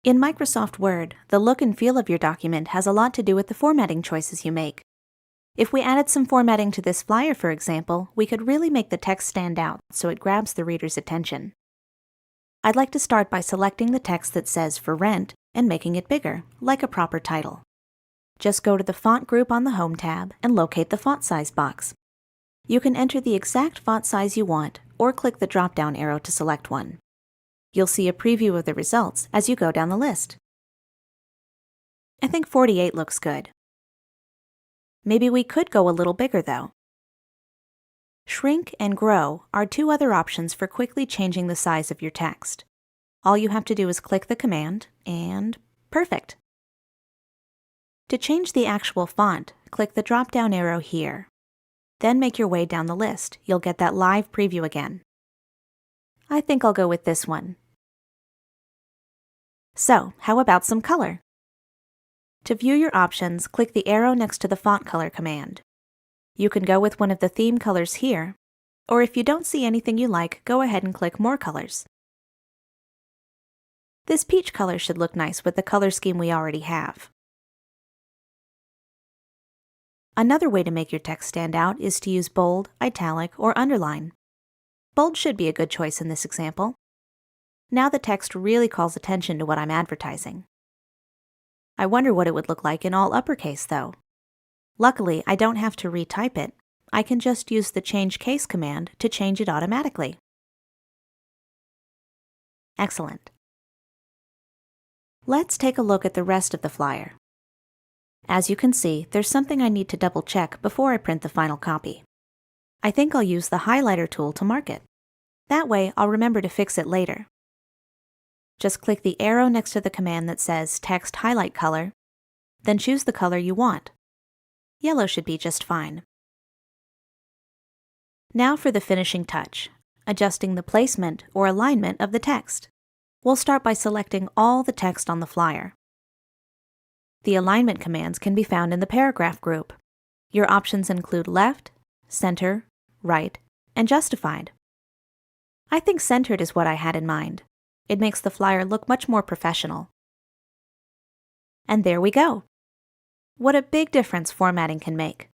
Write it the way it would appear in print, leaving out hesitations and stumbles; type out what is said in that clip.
In Microsoft Word, the look and feel of your document has a lot to do with the formatting choices you make. If we added some formatting to this flyer, for example, we could really make the text stand out so it grabs the reader's attention. I'd like to start by selecting the text that says "For Rent" and making it bigger, like a proper title. Just go to the Font group on the Home tab and locate the font size box. You can enter the exact font size you want or click the drop-down arrow to select one. You'll see a preview of the results as you go down the list. I think 48 looks good. Maybe we could go a little bigger though. Shrink and Grow are two other options for quickly changing the size of your text. All you have to do is click the command, and perfect. To change the actual font, click the drop-down arrow here. Then make your way down the list. You'll get that live preview again. I think I'll go with this one. So, how about some color? To view your options, click the arrow next to the Font Color command. You can go with one of the theme colors here, or if you don't see anything you like, go ahead and click More Colors. This peach color should look nice with the color scheme we already have. Another way to make your text stand out is to use bold, italic, or underline. Bold should be a good choice in this example. Now the text really calls attention to what I'm advertising. I wonder what it would look like in all uppercase, though. Luckily, I don't have to retype it. I can just use the Change Case command to change it automatically. Excellent. Let's take a look at the rest of the flyer. As you can see, there's something I need to double-check before I print the final copy. I think I'll use the highlighter tool to mark it. That way, I'll remember to fix it later. Just click the arrow next to the command that says Text Highlight Color, then choose the color you want. Yellow should be just fine. Now for the finishing touch, adjusting the placement or alignment of the text. We'll start by selecting all the text on the flyer. The alignment commands can be found in the Paragraph group. Your options include left, center, right, and justified. I think centered is what I had in mind. It makes the flyer look much more professional. And there we go. What a big difference formatting can make.